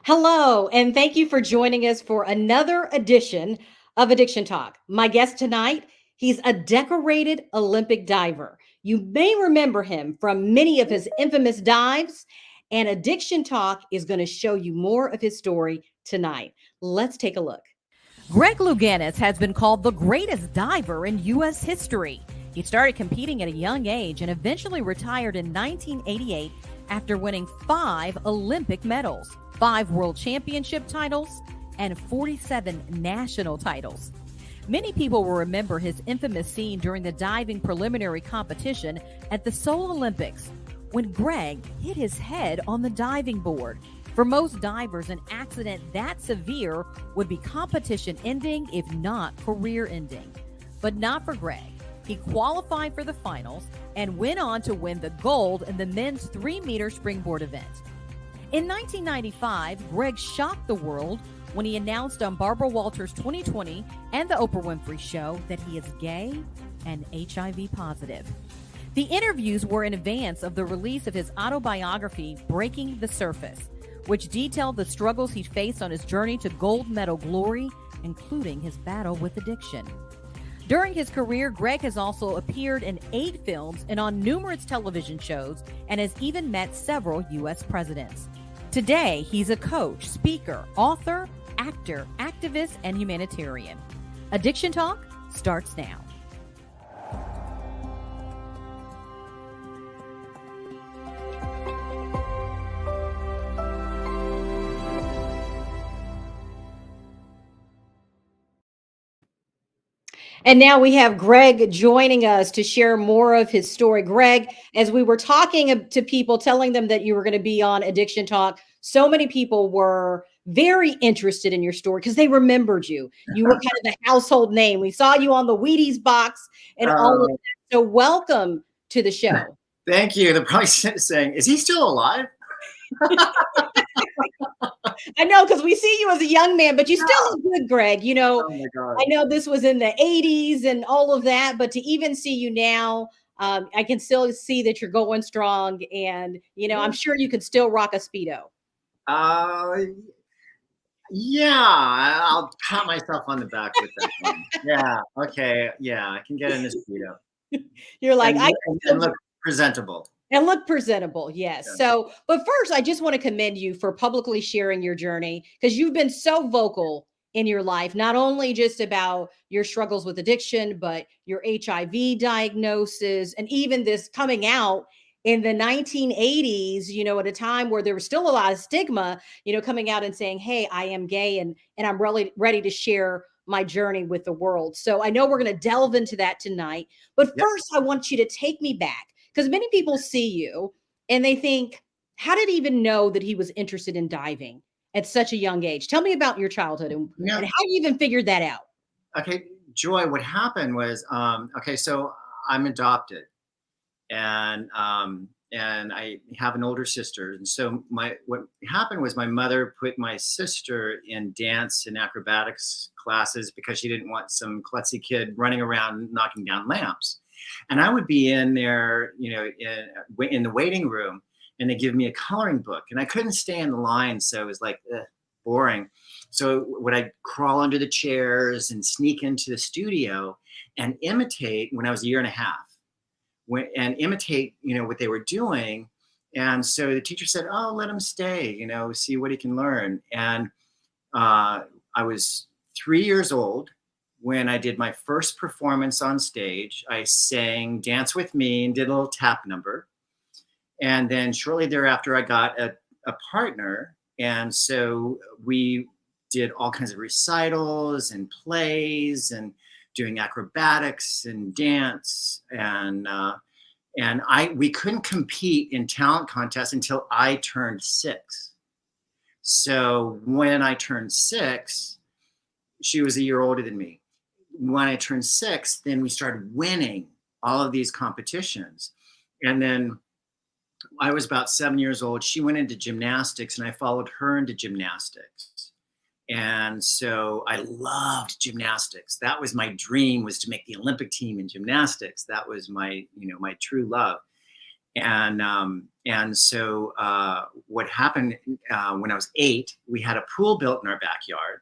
Hello, and thank you for joining us for another edition of Addiction Talk. My guest tonight, he's a decorated Olympic diver. You may remember him from many of his infamous dives, and Addiction Talk is going to show you more of his story tonight. Let's take a look. Greg Louganis has been called the greatest diver in U.S. history. He started competing at a young age and eventually retired in 1988 after winning 5 Olympic medals, 5 world championship titles, and 47 national titles. Many people will remember his infamous scene during the diving preliminary competition at the Seoul Olympics when Greg hit his head on the diving board. For most divers, an accident that severe would be competition ending, if not career ending. But not for Greg. He qualified for the finals and went on to win the gold in the men's 3-meter springboard event. In 1995, Greg shocked the world when he announced on Barbara Walters' 2020 and the Oprah Winfrey Show that he is gay and HIV positive. The interviews were in advance of the release of his autobiography, Breaking the Surface, which detailed the struggles he faced on his journey to gold medal glory, including his battle with addiction. During his career, Greg has also appeared in 8 films and on numerous television shows and has even met several U.S. presidents. Today, he's a coach, speaker, author, actor, activist, and humanitarian. Addiction Talk starts now. And now we have Greg joining us to share more of his story. Greg, as we were talking to people, telling them that you were going to be on Addiction Talk, so many people were very interested in your story because they remembered you. You were kind of the household name. We saw you on the Wheaties box and all of that. So welcome to the show. Thank you. They're probably saying, is he still alive? I know, because we see you as a young man, but you still look good, Greg. You know, Oh my God. I know this was in the 80s and all of that, but to even see you now, I can still see that you're going strong. And, you know, I'm sure you could still rock a Speedo. Yeah, I'll pat myself on the back with that one. Yeah, okay, yeah, I can get in this Speedo. You're like, and look presentable. And look presentable, yes. Yeah. So, but first, I just want to commend you for publicly sharing your journey because you've been so vocal in your life, not only just about your struggles with addiction, but your HIV diagnosis and even this coming out in the 1980s, you know, at a time where there was still a lot of stigma, you know, coming out and saying, hey, I am gay and I'm really ready to share my journey with the world. So I know we're going to delve into that tonight. But first, I want you to take me back because many people see you and they think, how did he even know that he was interested in diving at such a young age? Tell me about your childhood and how you even figured that out. Okay, Joy, what happened was, okay, so I'm adopted and I have an older sister. And so what happened was my mother put my sister in dance and acrobatics classes because she didn't want some klutzy kid running around knocking down lamps. And I would be in there, you know, in the waiting room, and they give me a coloring book, and I couldn't stay in the line, so it was like boring. So would I crawl under the chairs and sneak into the studio and imitate when I was a year and a half, and imitate, you know, what they were doing. And so the teacher said, "Oh, let him stay, you know, see what he can learn." And I was 3 years old when I did my first performance on stage. I sang Dance With Me and did a little tap number. And then shortly thereafter, I got a partner. And so we did all kinds of recitals and plays and doing acrobatics and dance. And we couldn't compete in talent contests until I turned 6. So when I turned 6, she was a year older than me. When I turned 6, then we started winning all of these competitions. And then I was about 7 years old. She went into gymnastics and I followed her into gymnastics. And so I loved gymnastics. That was my dream, was to make the Olympic team in gymnastics. That was my, you know, my true love. And so what happened when I was 8, we had a pool built in our backyard.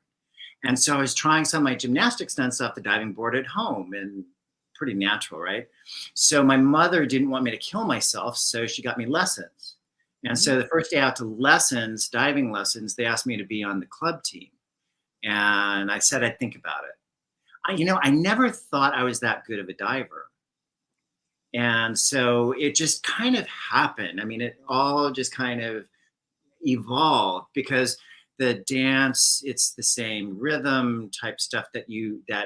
And so I was trying some of my gymnastic stunts off the diving board at home, and pretty natural, right? So my mother didn't want me to kill myself, so she got me lessons. And so the first day out to lessons, diving lessons, they asked me to be on the club team. And I said I'd think about it. I never thought I was that good of a diver. And so it just kind of happened. I mean, it all just kind of evolved because the dance, it's the same rhythm type stuff that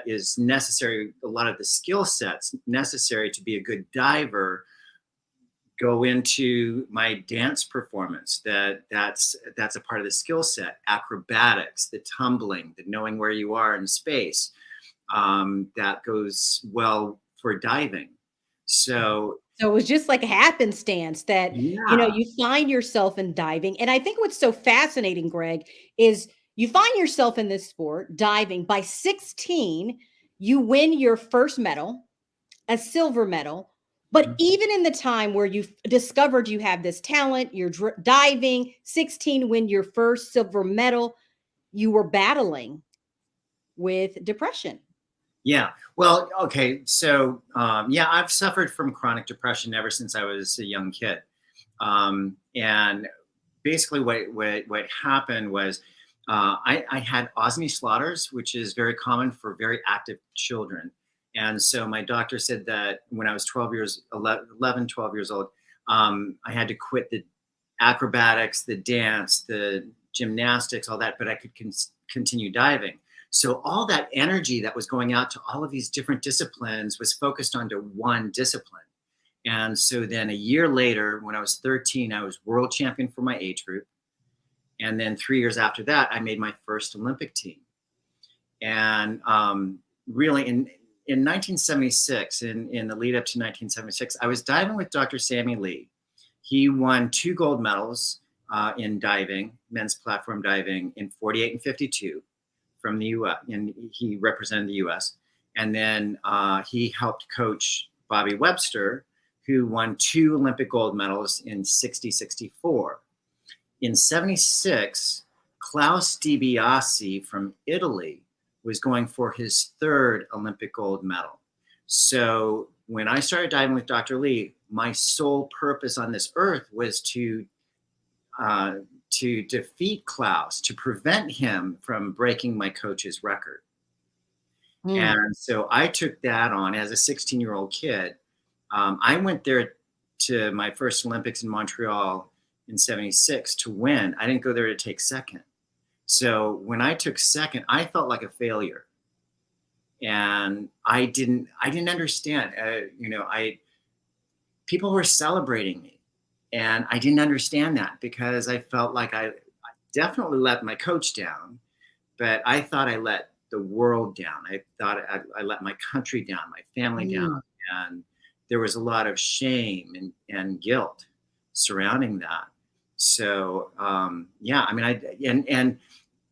is necessary. A lot of the skill sets necessary to be a good diver go into my dance performance. That's a part of the skill set. Acrobatics, the tumbling, the knowing where you are in space, that goes well for diving. So it was just like a happenstance that, yeah. you find yourself in diving. And I think what's so fascinating, Greg, is you find yourself in this sport, diving. By 16, you win your first medal, a silver medal. But even in the time where you've discovered you have this talent, you're diving, 16, win your first silver medal, you were battling with depression. Yeah. Well, okay. So, I've suffered from chronic depression ever since I was a young kid. And basically what happened was, I had Osney-Slaughters, which is very common for very active children. And so my doctor said that when I was 12 years old, I had to quit the acrobatics, the dance, the gymnastics, all that, but I could continue diving. So all that energy that was going out to all of these different disciplines was focused onto one discipline. And so then a year later, when I was 13, I was world champion for my age group. And then 3 years after that, I made my first Olympic team. And really in 1976, in the lead up to 1976, I was diving with Dr. Sammy Lee. He won 2 gold medals in diving, men's platform diving, in 48 and 52. From the U.S., and he represented the U.S. And then he helped coach Bobby Webster, who won 2 Olympic gold medals in 60, 64. In 76, Klaus DiBiase from Italy was going for his 3rd Olympic gold medal. So when I started diving with Dr. Lee, my sole purpose on this earth was to defeat Klaus, to prevent him from breaking my coach's record. And so I took that on as a 16-year-old kid. I went there to my first Olympics in Montreal in 76 to win. I didn't go there to take second. So when I took second, I felt like a failure. And I didn't understand, people were celebrating me. And I didn't understand that because I felt like I definitely let my coach down, but I thought I let the world down. I thought I let my country down, my family down. And there was a lot of shame and guilt surrounding that. So, and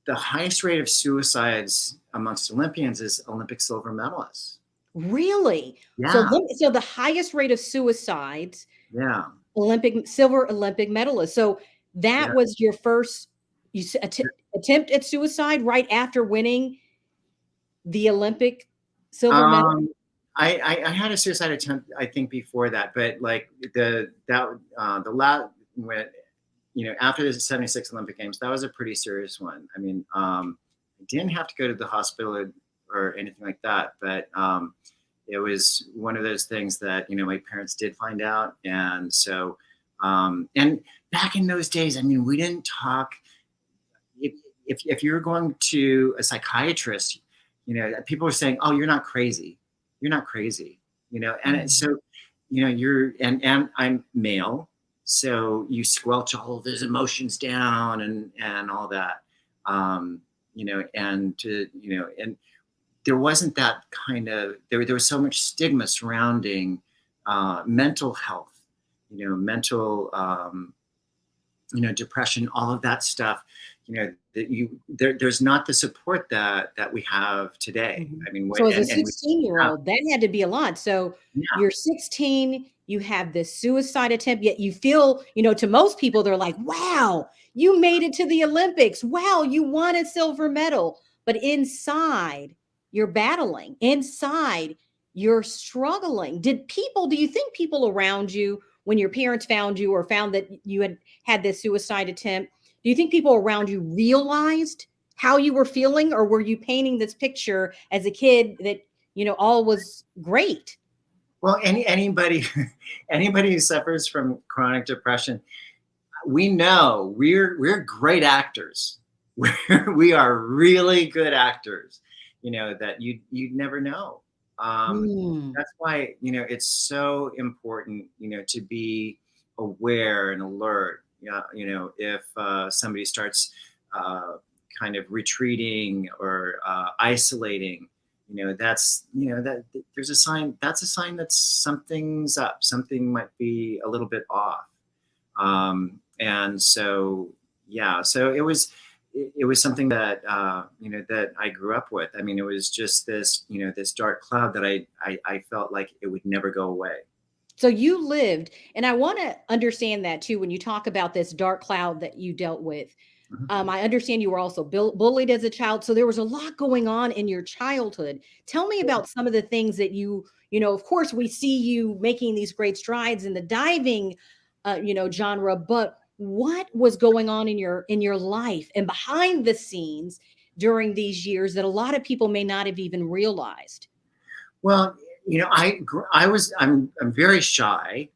the highest rate of suicides amongst Olympians is Olympic silver medalists. Really? Yeah. So the highest rate of suicides, yeah. silver Olympic medalist. So that was your first attempt at suicide right after winning the Olympic silver medal? I had a suicide attempt, I think, before that, but like the last, when, after the 76 Olympic Games, that was a pretty serious one. I mean, I didn't have to go to the hospital or anything like that, but it was one of those things that, my parents did find out. And so, and back in those days, I mean, we didn't talk, if you were going to a psychiatrist, people were saying, oh, you're not crazy. You're not crazy, and so, and I'm male. So you squelch all of those emotions down and all that, and there wasn't that kind of, there was so much stigma surrounding mental health, mental, depression, all of that stuff. there's not the support that we have today. Mhm. I mean, So as a and we have, 16-year-old, that had to be a lot. So yeah. you're 16, you have this suicide attempt, yet you feel, to most people, they're like, wow, you made it to the Olympics. Wow, you won a silver medal. But inside, you're battling. Inside, you're struggling. Do you think people around you, when your parents found you or found that you had this suicide attempt, do you think people around you realized how you were feeling, or were you painting this picture as a kid that all was great? Well, anybody anybody who suffers from chronic depression, we know we're great actors. We are really good actors. That you'd never know. Mm. That's why it's so important to be aware and alert. Yeah, if somebody starts uh, kind of retreating or isolating, that there's a sign. That's a sign that something's up. Something might be a little bit off. And so, yeah, so it was something that that I grew up with. I mean, it was just this dark cloud that I felt like it would never go away. So you lived, and I want to understand that too when you talk about this dark cloud that you dealt with. Mhm. I understand you were also bullied as a child, so there was a lot going on in your childhood. Tell me about some of the things that of course, we see you making these great strides in the diving, genre, but what was going on in your life and behind the scenes during these years that a lot of people may not have even realized? Well, I'm very shy,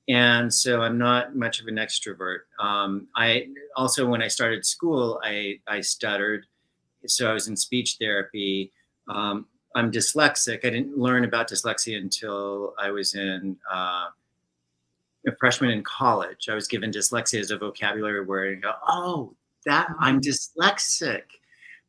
and so I'm not much of an extrovert. I also, when I started school, I stuttered, so I was in speech therapy. I'm dyslexic. I didn't learn about dyslexia until I was a freshman in college. I was given dyslexia as a vocabulary word and go, oh, that I'm Mhm. dyslexic,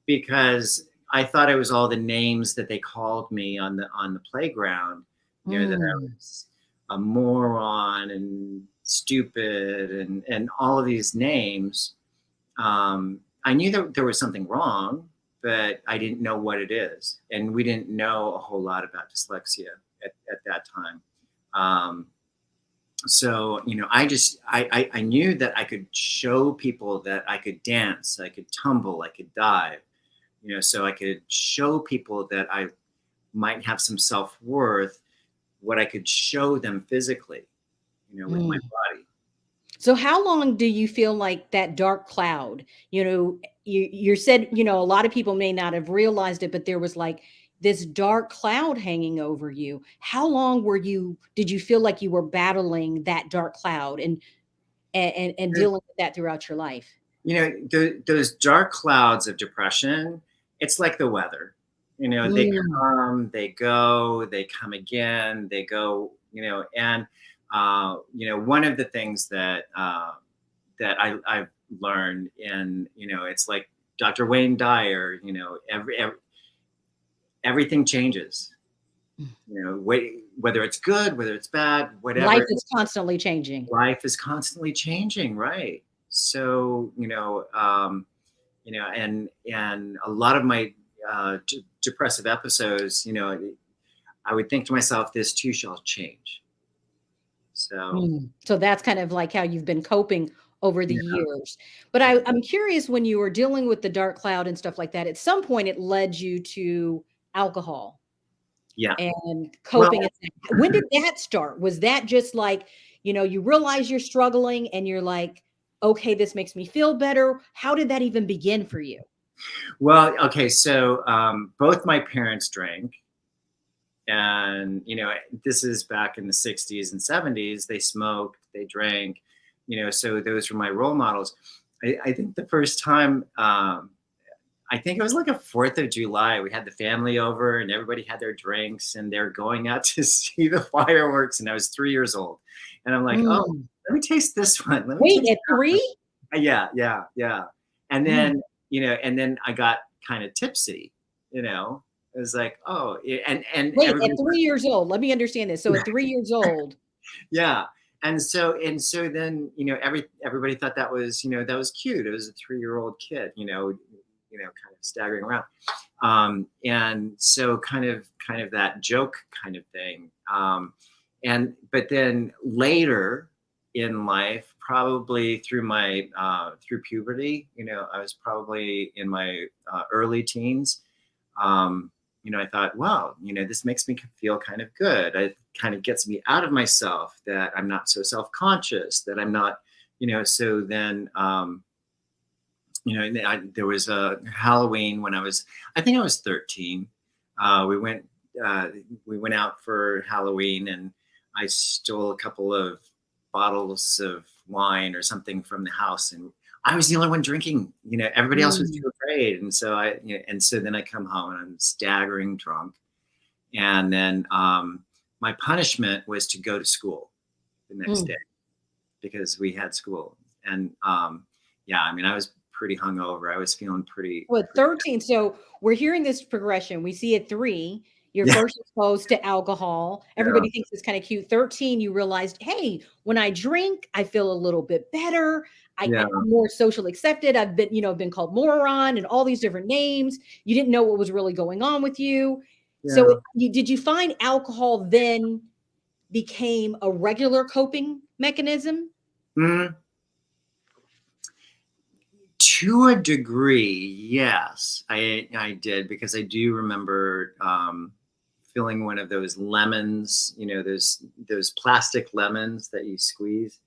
because I thought it was all the names that they called me on the playground. That I Mm. was a moron and stupid and all of these names. I knew that there was something wrong, but I didn't know what it is, and we didn't know a whole lot about dyslexia at that time. Um, so I knew that I could show people that I could dance, I could tumble, I could dive, so I could show people that I might have some self-worth, what I could show them physically, with my Mm. body. So how long do you feel like that dark cloud, you said, a lot of people may not have realized it, but there was like this dark cloud hanging over you. How long did you feel like you were battling that dark cloud and dealing with that throughout your life? Those dark clouds of depression, it's like the weather. They Mm. come, they go, they come again, they go. And one of the things that I've learned, and it's like Dr. Wayne Dyer. Everything changes. Whether it's good, whether it's bad, Life whatever, is constantly changing. life is constantly changing, right? So and a lot of my depressive episodes, I would think to myself, this too shall change. So Mm. So that's kind of like how you've been coping over the yeah, years. But I'm curious, when you were dealing with the dark cloud and stuff like that, at some point it led you to alcohol yeah. and Well, coping. When did that start? Was that just like, you realize you're struggling and you're like, okay, this makes me feel better. How did that even begin for you? okay. So both my parents drank, and this is back in the 60s and 70s. They smoked, they drank, so those were my role models. I think the first time, I think it was like a 4th of July. We had the family over and everybody had their drinks and they're going out to see the fireworks. And I was 3 years old. And I'm like, oh, Mm. let me taste this one. Let me Wait, taste at that one. 3? Yeah, yeah, yeah. And Mm. then, and then I got kind of tipsy, it was like, oh, and Wait, at everybody, 3 years old, let me understand this. So at 3 years old, yeah. and so then, everybody thought that was, that was cute. It was a 3-year-old kid, kind of staggering around. And so kind of that joke kind of thing. But then later in life, probably through puberty, I was probably in my early teens. I thought, wow, this makes me feel kind of good. It kind of gets me out of myself, that I'm not so self-conscious, that I'm not, so then, there was a Halloween when I think I was 13. We went out for Halloween, and I stole a couple of bottles of wine or something from the house, and I was the only one drinking. Everybody else was Mm, too afraid, and so then I come home and I'm staggering drunk, and then my punishment was to go to school the next day mm. because we had school, and yeah, I mean, I was pretty hungover. I was feeling Well, pretty bad. 13. So we're hearing this progression. We see at 3, you're Yeah, first exposed to alcohol. yeah, Everybody thinks it's kind of cute. 13, you realized, hey, when I drink, I feel a little bit better. yeah, I'm more socially accepted. I've been called moron and all these different names. You didn't know what was really going on with you. So yeah. did you find alcohol then became a regular coping mechanism? Mm, to a degree, yes, I did, because I do remember filling one of those lemons, those plastic lemons that you squeeze,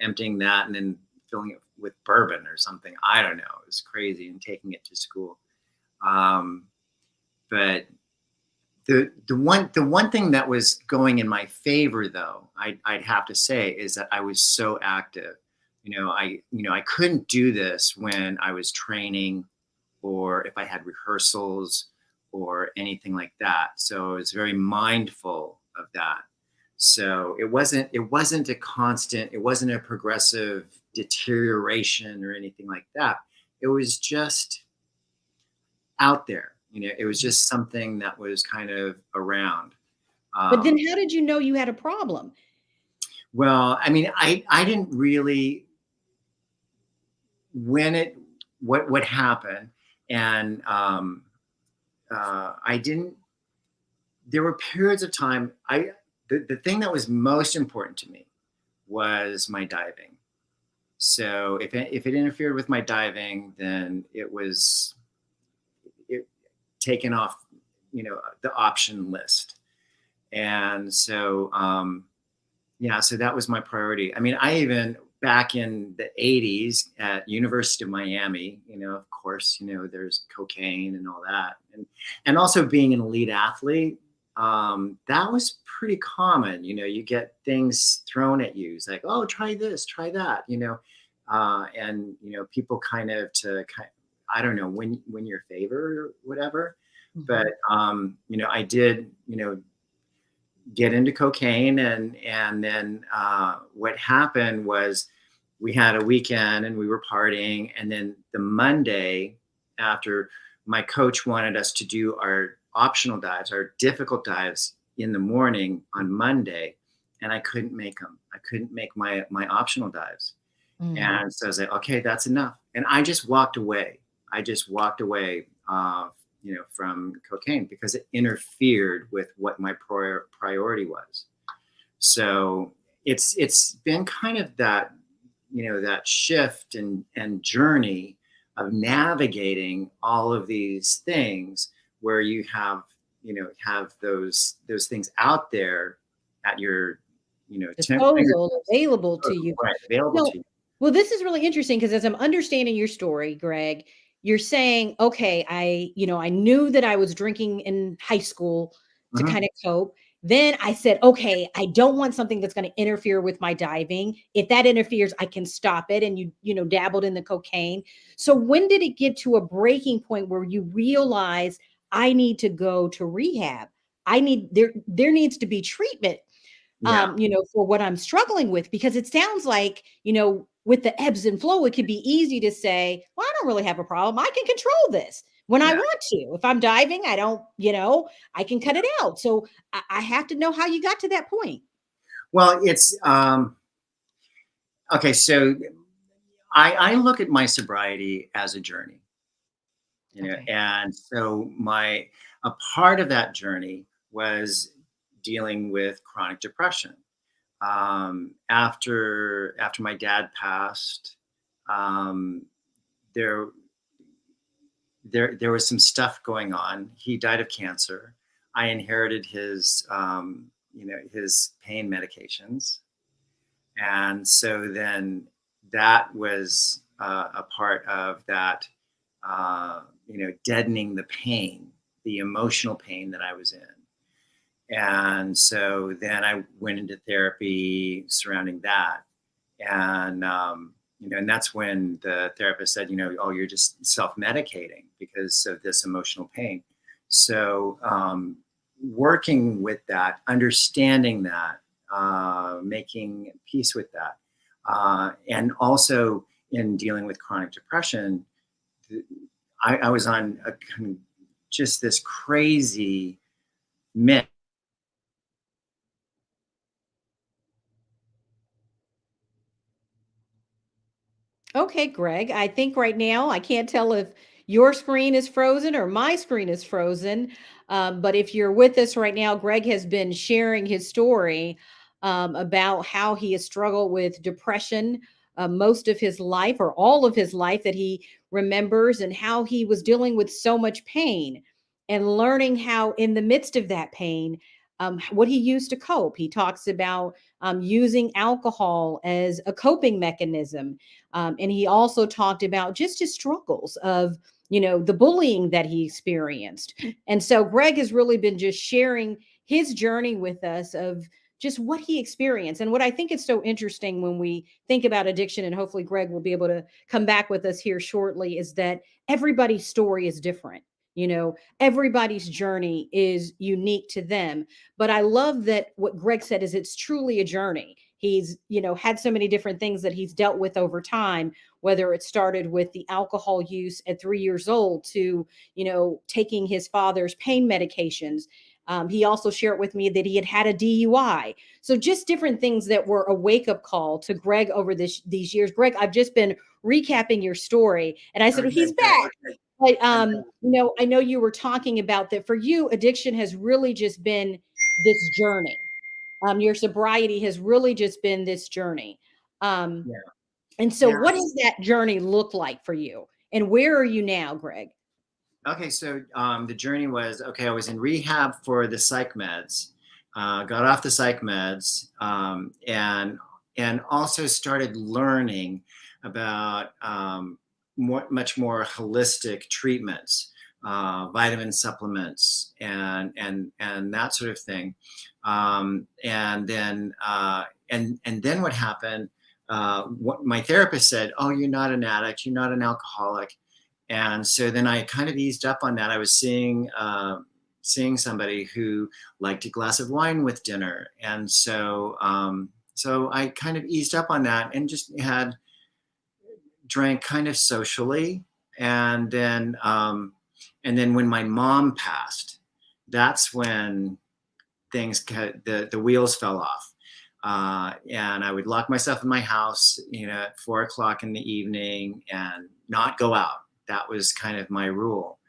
emptying that and then filling it with bourbon or something. I don't know. It was crazy, and taking it to school. Um, but the one thing that was going in my favor, though, I'd have to say, is that I was so active. I couldn't do this when I was training, or if I had rehearsals or anything like that. So I was very mindful of that. So it wasn't a constant, it wasn't a progressive deterioration or anything like that. It was just out there. It was just something that was kind of around. But then Um, how did you know you had a problem? well, I mean, I didn't really, when it what happened, and I didn't. There were periods of time. The thing that was most important to me was my diving. So if it interfered with my diving, then it taken off, the option list. And so yeah, so that was my priority. I mean, I even, back in the 80s at University of Miami, of course, there's cocaine and all that. And also being an elite athlete, that was pretty common. You get things thrown at you. It's like, oh, try this, try that, and people I don't know, win your favor or whatever. But Mhm. I did, get into cocaine, and then what happened was, we had a weekend and we were partying, and then the Monday after, my coach wanted us to do our optional dives, our difficult dives, in the morning on Monday, and I couldn't make them. I couldn't make my optional dives. Mm. And so I was like, okay, that's enough. And I just walked away. I just walked away, from cocaine, because it interfered with what my priority was. So it's been kind of that shift and journey of navigating all of these things, where you have those things out there at your, finger, Disposal available to you. right, available No, to you. well, this is really interesting because as I'm understanding your story, Greg, you're saying, okay, I knew that I was drinking in high school to Mhm. kind of cope. Then I said, okay, I don't want something that's going to interfere with my diving. If that interferes, I can stop it. And dabbled in the cocaine. So when did it get to a breaking point where you realize I need to go to rehab? There needs to be treatment Yeah, for what I'm struggling with, because it sounds like, with the ebbs and flow, it could be easy to say, well, I don't really have a problem. I can control this when I yeah. want to. If I'm diving, I don't, I can cut it out. So I have to know how you got to that point. Well, it's okay. So I look at my sobriety as a journey, Okay. and so a part of that journey was dealing with chronic depression. After my dad passed, um, there there was some stuff going on. He died of cancer. I inherited his pain medications, and so then that was a part of that, deadening the pain, the emotional pain that I was in. And so then I went into therapy surrounding that, and and that's when the therapist said, oh, you're just self-medicating because of this emotional pain. So working with that, understanding that, making peace with that, and also in dealing with chronic depression, I was on just this crazy mix. Okay, Greg. I think right now I can't tell if your screen is frozen or my screen is frozen. But if you're with us right now, Greg has been sharing his story about how he has struggled with depression most of his life or all of his life that he remembers, and how he was dealing with so much pain and learning how, in the midst of that pain, what he used to cope. He talks about using alcohol as a coping mechanism, and he also talked about just his struggles of, the bullying that he experienced. And so Greg has really been just sharing his journey with us of just what he experienced. And what I think is so interesting when we think about addiction, and hopefully Greg will be able to come back with us here shortly, is that everybody's story is different. Everybody's journey is unique to them. But I love that what Greg said is it's truly a journey. He's, had so many different things that he's dealt with over time, whether it started with the alcohol use at 3 years old to, taking his father's pain medications. He also shared with me that he had had a DUI. So just different things that were a wake up call to Greg over these years. Greg, I've just been recapping your story, and I said, well, Okay, he's good. back. But I'm back. I know you were talking about that for you, addiction has really just been this journey. Your sobriety has really just been this journey. Um, Yeah. and so Yeah. what does that journey look like for you? And where are you now, Greg? Okay, so the journey was okay. I was in rehab for the psych meds, got off the psych meds, and also started learning about much more holistic treatments, vitamin supplements, and that sort of thing. And then what happened? What my therapist said, "Oh, you're not an addict. You're not an alcoholic." And so then I kind of eased up on that. I was seeing somebody who liked a glass of wine with dinner, and so I kind of eased up on that and just had drank kind of socially. And then when my mom passed, that's when the wheels fell off. And I would lock myself in my house, at 4 o'clock in the evening and not go out. That was kind of my rule.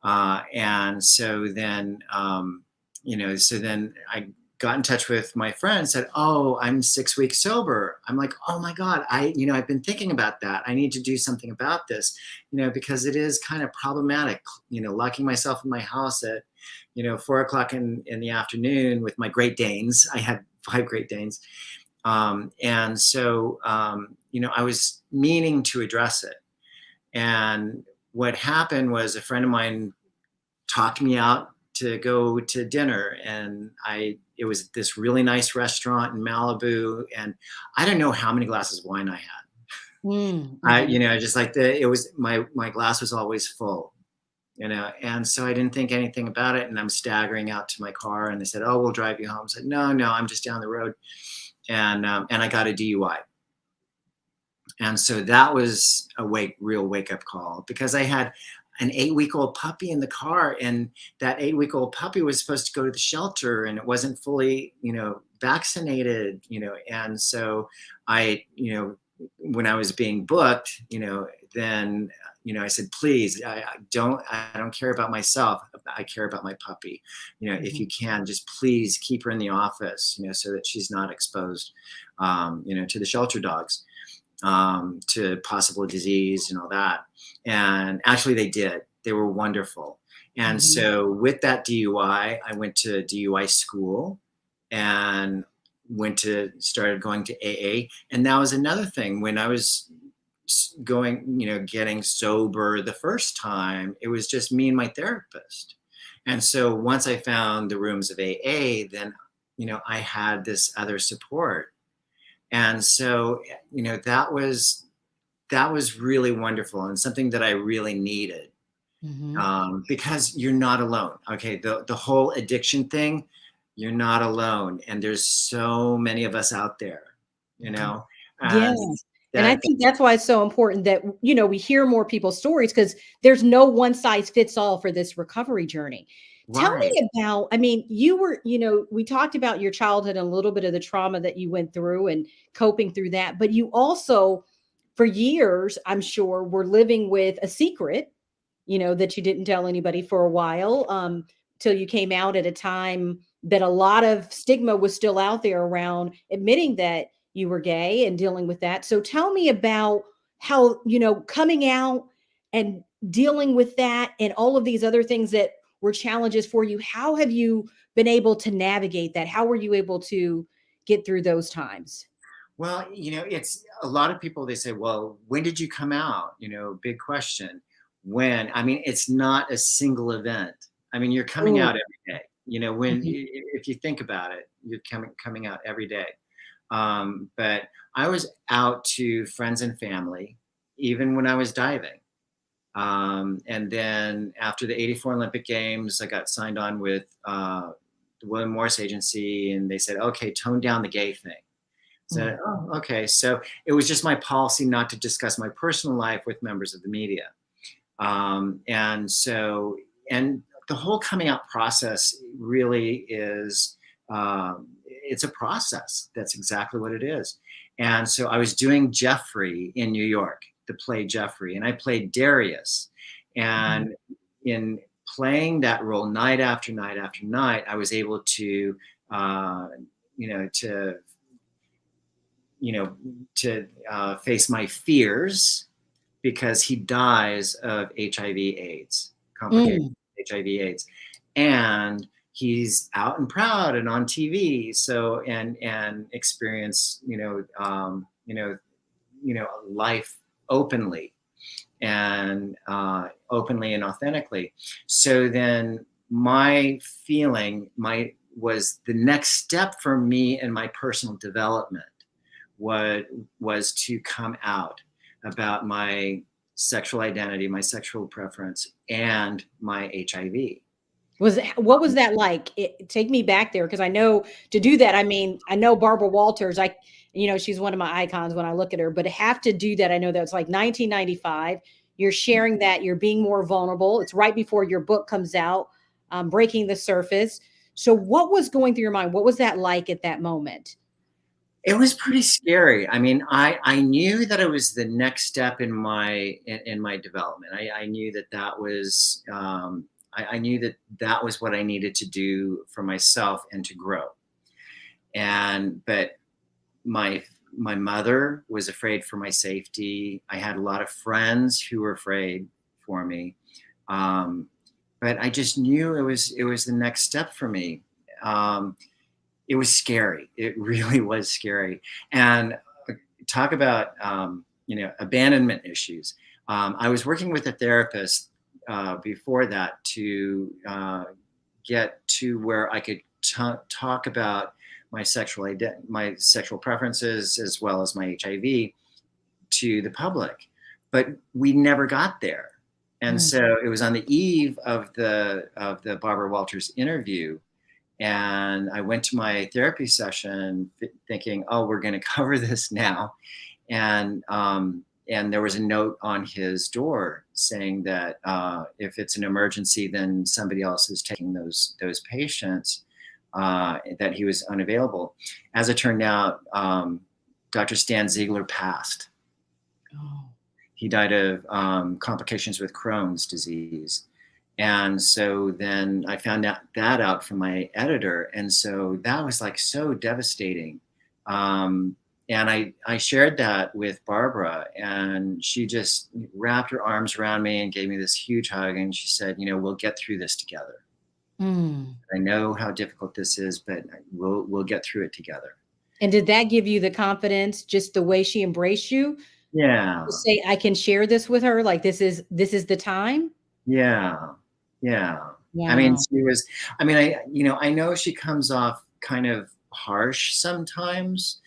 And so then I got in touch with my friend and said, "Oh, I'm 6 weeks sober." I'm like, "Oh my God, I've been thinking about that. I need to do something about this, because it is kind of problematic, locking myself in my house at, 4 o'clock in the afternoon with my Great Danes. I had 5 Great Danes." And so I was meaning to address it. And what happened was a friend of mine talked me out to go to dinner, and it was this really nice restaurant in Malibu, and I don't know how many glasses of wine I had. Mm-hmm. Just like it was my glass was always full, and so I didn't think anything about it. And I'm staggering out to my car, and they said, "Oh, we'll drive you home." I said, "No, no, I'm just down the road," and I got a DUI. And so that was a real wake up call, because I had an 8-week-old puppy in the car, and that 8-week-old puppy was supposed to go to the shelter, and it wasn't fully, vaccinated, and so I, when I was being booked, then, I said, please, I don't care about myself. I care about my puppy. If you can, just please keep her in the office, so that she's not exposed, to the shelter dogs, to possible disease and all that. And actually they did. They were wonderful. And so with that DUI, I went to DUI school and started going to AA. And that was another thing. When I was going, getting sober the first time, it was just me and my therapist. And so once I found the rooms of AA, then, I had this other support. And so, that was really wonderful and something that I really needed, because you're not alone. Okay. The whole addiction thing, you're not alone. And there's so many of us out there, Yeah. and And I that, think that's why it's so important that, we hear more people's stories, because there's no one size fits all for this recovery journey. Tell right. me about, I mean, you were, we talked about your childhood and a little bit of the trauma that you went through and coping through that, but you also, for years, I'm sure, were living with a secret, that you didn't tell anybody for a while, till you came out at a time that a lot of stigma was still out there around admitting that you were gay and dealing with that. So tell me about how, coming out and dealing with that and all of these other things that were challenges for you. How have you been able to navigate that? How were you able to get through those times? Well, it's a lot of people, they say, well, when did you come out? Big question. When? I mean, it's not a single event. I mean, you're coming Ooh. out every day. Mhm. If you think about it, you're coming out every day. But I was out to friends and family, even when I was diving. And then after the '84 Olympic Games, I got signed on with the William Morris Agency, and they said, okay, tone down the gay thing. So, oh, okay. So it was just my policy not to discuss my personal life with members of the media. And so, and the whole coming out process really is, it's a process. That's exactly what it is. And so I was doing Jeffrey in New York, the play Jeffrey, and I played Darius. Mhm. And in playing that role night after night after night, I was able to, to face my fears, because he dies of HIV/AIDS, complicated Mm. HIV/AIDS, and he's out and proud and on TV. So and experience life openly and openly and authentically. So then my feeling was the next step for me in my personal development was to come out about my sexual identity, my sexual preference, and my HIV. What was that like? Take me back there, because I know to do that. I mean, I know Barbara Walters. She's one of my icons when I look at her. But to have to do that, I know that's like 1995. You're sharing that. You're being more vulnerable. It's right before your book comes out, Breaking the Surface. So, what was going through your mind? What was that like at that moment? It was pretty scary. I mean, I knew that it was the next step in my development. I knew that was I knew that was what I needed to do for myself and to grow. But my mother was afraid for my safety. I had a lot of friends who were afraid for me. Um, but I just knew it was the next step for me. It was scary. It really was scary. And talk about abandonment issues. I was working with a therapist before that to get to where I could talk about my sexual preferences as well as my HIV to the public, but we never got there. And Mm. so it was on the eve of the Barbara Walters interview, and I went to my therapy session thinking, oh, we're going to cover this now. And and there was a note on his door saying that if it's an emergency, then somebody else is taking those patients. That he was unavailable. As it turned out, Dr. Stan Ziegler passed. Oh. He died of complications with Crohn's disease. And so then I found that out from my editor. And so that was like so devastating. And I shared that with Barbara, and she just wrapped her arms around me and gave me this huge hug. And she said, we'll get through this together. Mm. I know how difficult this is, but we'll get through it together. And did that give you the confidence, just the way she embraced you, Yeah. to say, I can share this with her? Like, this is the time? Yeah. Yeah. I mean, Wow. I know she comes off kind of harsh sometimes,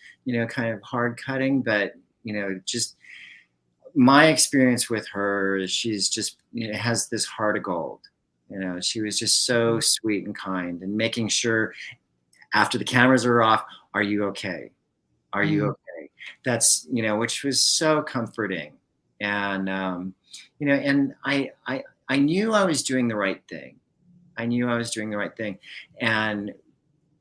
kind of hard cutting, but, just my experience with her is she's just, has this heart of gold. She was just so sweet and kind, and making sure after the cameras are off, are you okay? Are you Mm. okay? That's, which was so comforting. And, and I knew I was doing the right thing. I knew I was doing the right thing. And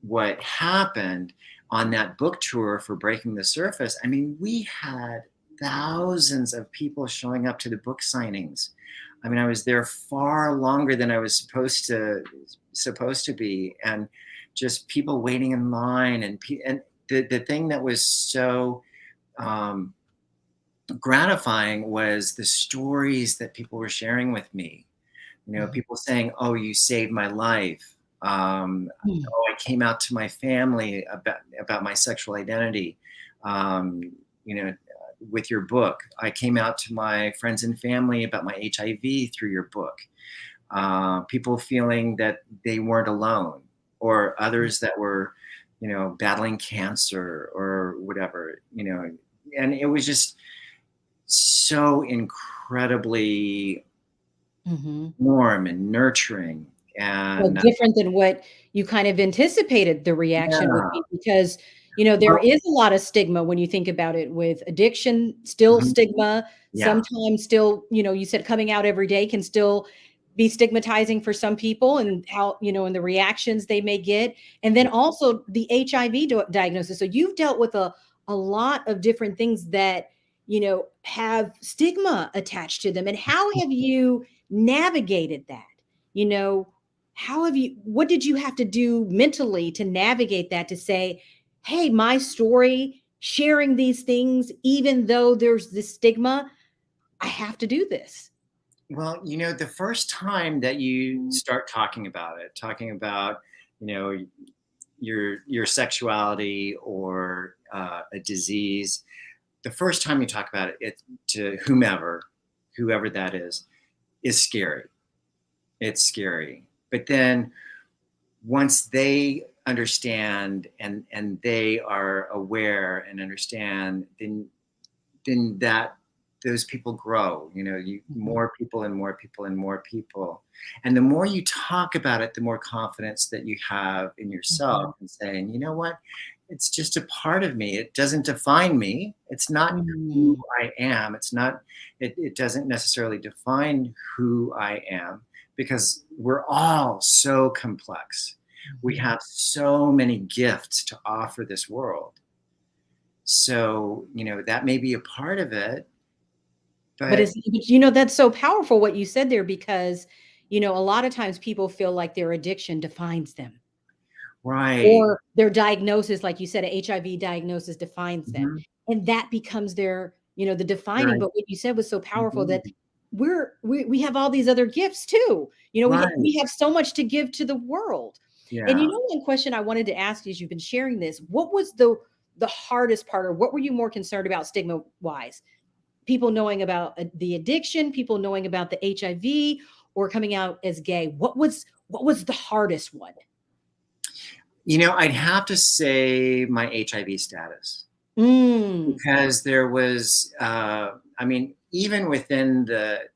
what happened on that book tour for Breaking the Surface, I mean, we had thousands of people showing up to the book signings. I mean, I was there far longer than I was supposed to be, and just people waiting in line, and the thing that was so gratifying was the stories that people were sharing with me. People saying, "Oh, you saved my life." Mm. Oh, I came out to my family about my sexual identity. With your book, I came out to my friends and family about my HIV through your book. People feeling that they weren't alone, or others that were, battling cancer or whatever. And it was just so incredibly Mhm. warm and nurturing. Well, And different than what you kind of anticipated the reaction would yeah. be, because, there Well, is a lot of stigma when you think about it with addiction, still mhm, stigma, yeah. sometimes still, you said coming out every day can still be stigmatizing for some people, and how, and the reactions they may get. And then also the HIV diagnosis. So you've dealt with a lot of different things that, have stigma attached to them. And how have you navigated that? You know, what did you have to do mentally to navigate that, to say, hey, my story, sharing these things, even though there's this stigma, I have to do this? Well, the first time that you start talking about it, talking about, you know, your sexuality or a disease, the first time you talk about it to whoever that is scary. It's scary. But then once they understand and they are aware and understand, then that those people grow. Mhm. More people and more people and more people, and the more you talk about it, the more confidence that you have in yourself, Mhm. and saying, you know what, it's just a part of me. It doesn't define me. It's not who Mhm. I am. It doesn't necessarily define who I am, because we're all so complex. We Mhm. have so many gifts to offer this world. So, that may be a part of it, But but it's, that's so powerful what you said there, because, a lot of times people feel like their addiction defines them, right. or their diagnosis, like you said, a HIV diagnosis defines them. Mhm. And that becomes their, the defining. Right. But what you said was so powerful, that Mhm. we have all these other gifts too. Right. We have so much to give to the world. And Yeah. one question I wanted to ask you, as you've been sharing this, what was the hardest part, or what were you more concerned about stigma wise? People knowing about the addiction, people knowing about the HIV, or coming out as gay? What was the hardest one? I'd have to say my HIV status, Mm. because there was, even within the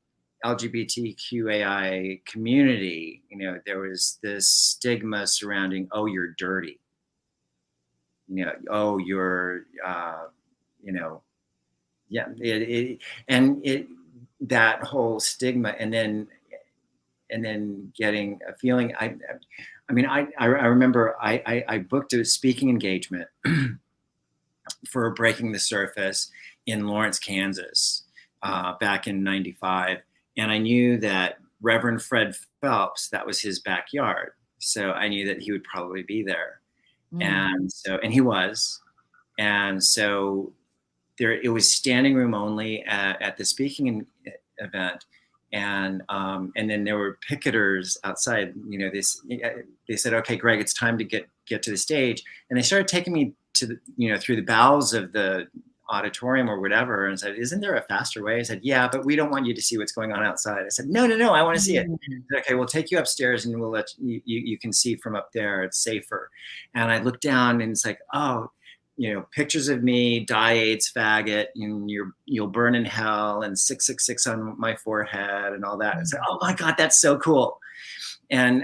LGBTQAI community, there was this stigma surrounding, oh, you're dirty. Oh, you're, you know, Yeah. And that whole stigma, and then getting a feeling. I mean, I remember I booked a speaking engagement for Breaking the Surface in Lawrence, Kansas, back in '95, and I knew that Reverend Fred Phelps, that was his backyard, so I knew that he would probably be there, Mm. and he was, and so there it was standing room only at the speaking event, and then there were picketers outside. They said, "Okay, Greg, it's time to get to the stage," and they started taking me to through the bowels of the auditorium or whatever, and said, "Isn't there a faster way?" I said, "Yeah, but we don't want you to see what's going on outside." I said, "No, no, no, I want to see it." Mm. Said, "Okay, we'll take you upstairs and we'll let you can see from up there. It's safer." And I looked down and it's like, oh, pictures of me, die AIDS faggot, and you'll burn in hell, and 666 on my forehead, and all that. And say, oh my God, that's so cool. And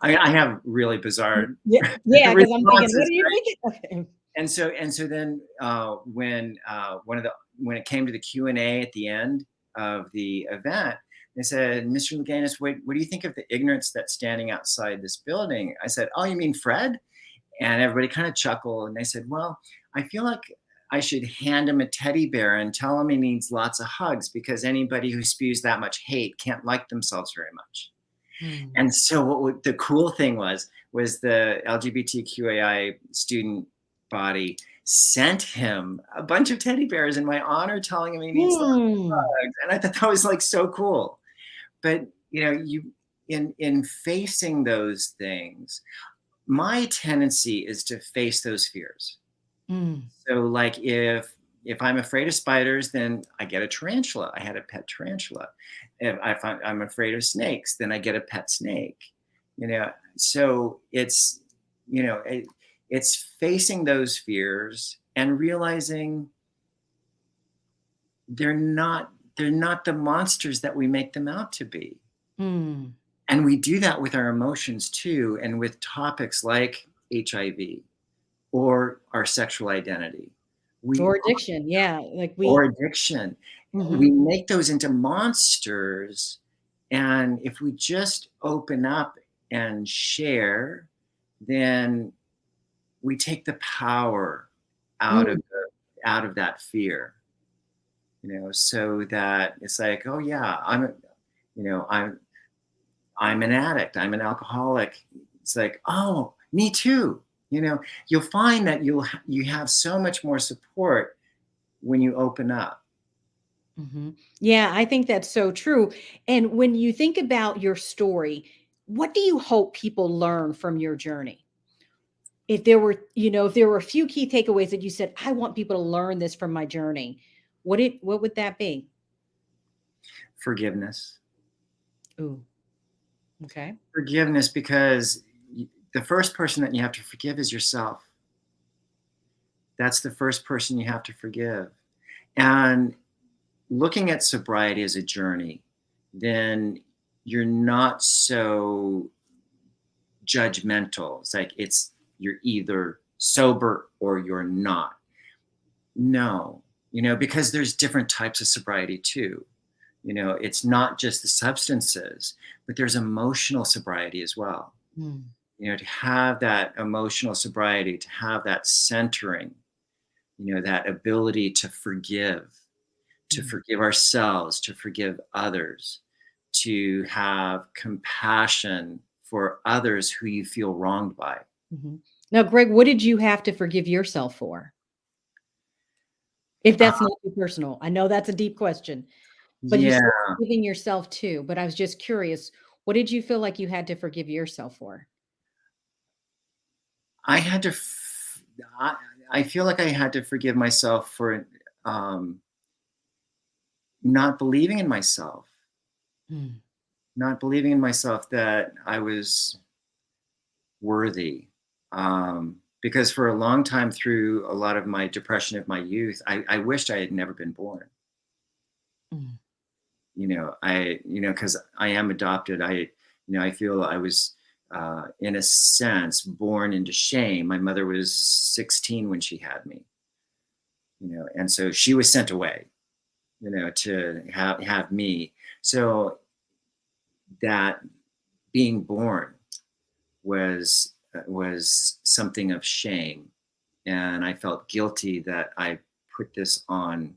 I have really bizarre Yeah, yeah, because I'm thinking, what responses, are you right? thinking? Okay. And so then when it came to the Q&A at the end of the event, they said, "Mr. Louganis, what do you think of the ignorance that's standing outside this building?" I said, "Oh, you mean Fred?" And everybody kind of chuckled. And they said, "Well, I feel like I should hand him a teddy bear and tell him he needs lots of hugs, because anybody who spews that much hate can't like themselves very much." Mm. And so the cool thing was the LGBTQAI student body sent him a bunch of teddy bears in my honor, telling him he needs lots of Mm. hugs. And I thought that was like so cool. But you in facing those things, my tendency is to face those fears. Mm. So like if I'm afraid of spiders, then I get a tarantula. I had a pet tarantula. If I'm afraid of snakes, then I get a pet snake. So it's facing those fears and realizing they're not the monsters that we make them out to be. Mm. And we do that with our emotions too, and with topics like HIV or our sexual identity. We Or addiction, yeah, like or we. addiction. We Mhm. make those into monsters, and if we just open up and share, then we take the power out of Mm. that fear. So that it's like, oh yeah, you know, I'm I'm an addict, I'm an alcoholic. It's like, oh, me too. You'll find that you have so much more support when you open up. Mhm. Yeah, I think that's so true. And when you think about your story, what do you hope people learn from your journey? If there were a few key takeaways that you said, I want people to learn this from my journey, what would that be? Forgiveness. Ooh, okay. Forgiveness, because the first person that you have to forgive is yourself. That's the first person you have to forgive. And looking at sobriety as a journey, then you're not so judgmental. It's like you're either sober or you're not. No, because there's different types of sobriety too. It's not just the substances, but there's emotional sobriety as well. Mm. To have that emotional sobriety, to have that centering, that ability to Mm. forgive ourselves, to forgive others, to have compassion for others who you feel wronged by. Mhm. Now, Greg, what did you have to forgive yourself for? If Uh, that's not too personal. I know that's a deep question, but you yeah, said forgiving yourself too, but I was just curious, what did you feel like you had to forgive yourself for? I had to. I, I feel like I had to forgive myself for um, not believing in myself, Mm. not believing in myself that I was worthy. Because for a long time, through a lot of my depression of my youth, I wished I had never been born. Mm. Because I am adopted. I feel I was, in a sense, born into shame. My mother was 16 when she had me. and so she was sent away, to have me. So that being born was something of shame, and I felt guilty that I put this on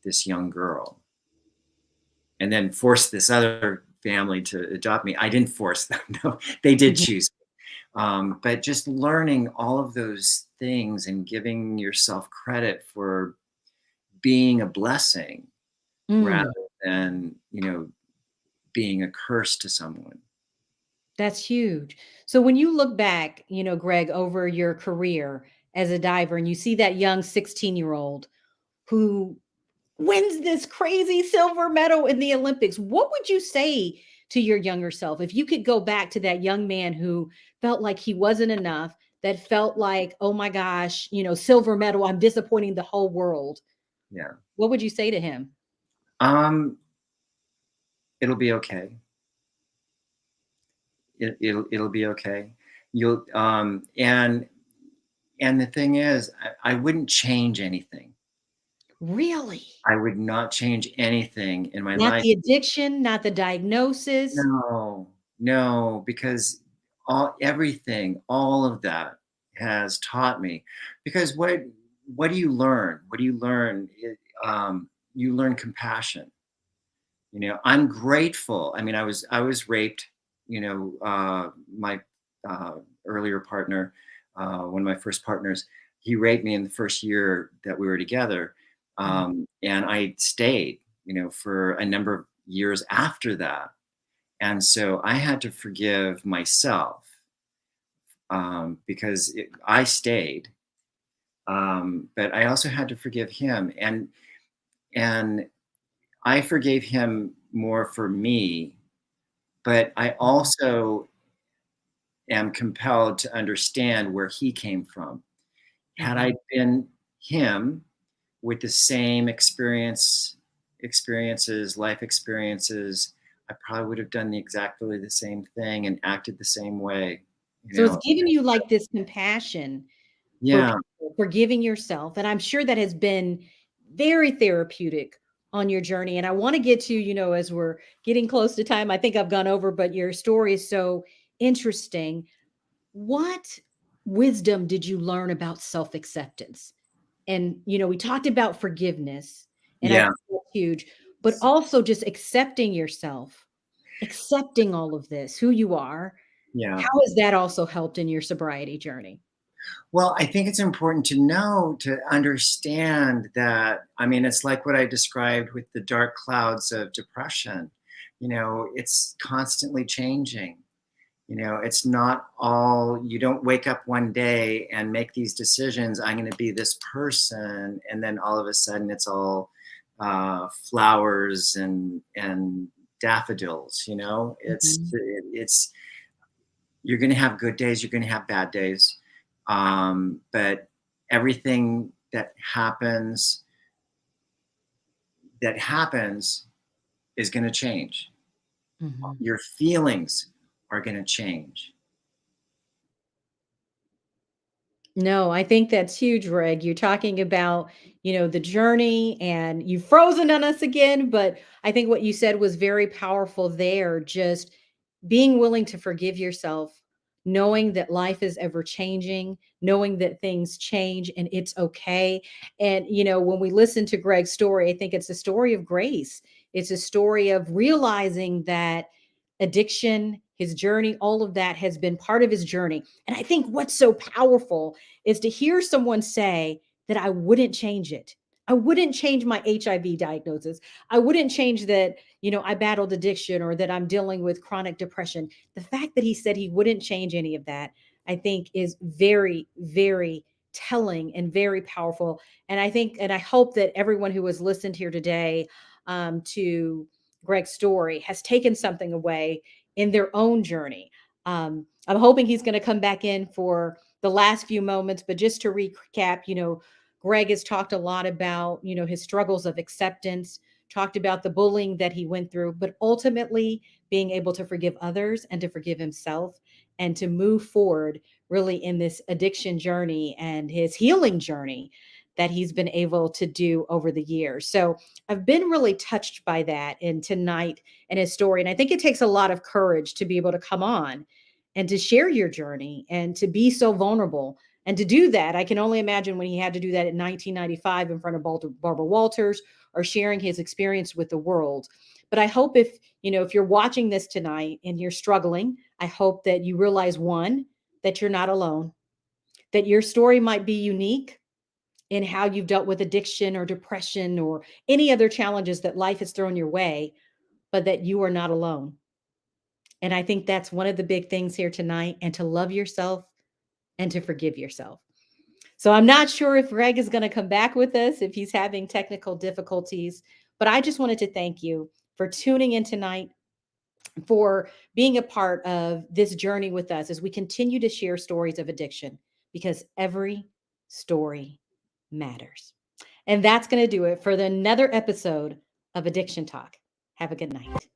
this young girl, and then forced this other family to adopt me. I didn't force them; no, they did Mhm. choose. But just learning all of those things and giving yourself credit for being a blessing rather Mm, than being a curse to someone. that's huge. So when you look back, Greg, over your career as a diver and you see that young 16-year-old who wins this crazy silver medal in the Olympics, what would you say to your younger self if you could go back to that young man who felt like he wasn't enough, that felt like, oh my gosh, silver medal, I'm disappointing the whole world? Yeah. What would you say to him? Um, it'll be okay. It'll be okay. You'll and the thing is, I wouldn't change anything. Really? I would not change anything in my Not life. the addiction, not the diagnosis. No, no, because all of that has taught me. Because what do you learn? What do you learn? You learn compassion. I'm grateful. I mean, I was raped. My uh, earlier partner, one of my first partners, he raped me in the first year that we were together, Mhm. and I stayed. For a number of years after that, and so I had to forgive myself, because I stayed, but I also had to forgive him, and I forgave him more for me, but I Mhm. also am compelled to understand where he came from. Had I Mhm. been him with the same life experiences, I probably would have done exactly the same thing and acted the same way. You So it's know, giving you like this compassion for yeah, people, forgiving yourself. And I'm sure that has been very therapeutic on your journey. And I want to get to, as we're getting close to time, I think I've gone over, but your story is so interesting. What wisdom did you learn about self acceptance? And, we talked about forgiveness, and I yeah, think that's huge, but also just accepting yourself, accepting all of this, who you are. yeah. How has that also helped in your sobriety journey? Well, I think it's important to know, to understand that, I mean, it's like what I described with the dark clouds of depression. It's constantly changing. It's not all, you don't wake up one day and make these decisions, I'm going to be this person. And then all of a sudden it's all flowers and daffodils, Mhm. it's, you're going to have good days, you're going to have bad days. But everything that happens is going to change. Mhm. Your feelings are going to change. No, I think that's huge, Greg. You're talking about, the journey, and you've frozen on us again, but I think what you said was very powerful there. Just being willing to forgive yourself, knowing that life is ever changing, knowing that things change and it's okay. And, when we listen to Greg's story, I think it's a story of grace. It's a story of realizing that addiction, his journey, all of that has been part of his journey. And I think what's so powerful is to hear someone say that I wouldn't change it. I wouldn't change my HIV diagnosis. I wouldn't change that, I battled addiction or that I'm dealing with chronic depression. The fact that he said he wouldn't change any of that, I think is very, very telling and very powerful. And I think, and I hope that everyone who has listened here today to Greg's story has taken something away in their own journey. I'm hoping he's going to come back in for the last few moments, but just to recap, Greg has talked a lot about, his struggles of acceptance, talked about the bullying that he went through, but ultimately being able to forgive others and to forgive himself and to move forward really in this addiction journey and his healing journey. that he's been able to do over the years. So I've been really touched by that in tonight and his story. And I think it takes a lot of courage to be able to come on and to share your journey and to be so vulnerable. And to do that, I can only imagine when he had to do that in 1995 in front of Barbara Walters, or sharing his experience with the world. But I hope if you're watching this tonight and you're struggling, I hope that you realize, one, that you're not alone, that your story might be unique in how you've dealt with addiction or depression or any other challenges that life has thrown your way, but that you are not alone. And I think that's one of the big things here tonight, and to love yourself and to forgive yourself. So I'm not sure if Greg is going to come back with us, if he's having technical difficulties, but I just wanted to thank you for tuning in tonight, for being a part of this journey with us as we continue to share stories of addiction, because every story matters. And that's going to do it for another episode of Addiction Talk. Have a good night.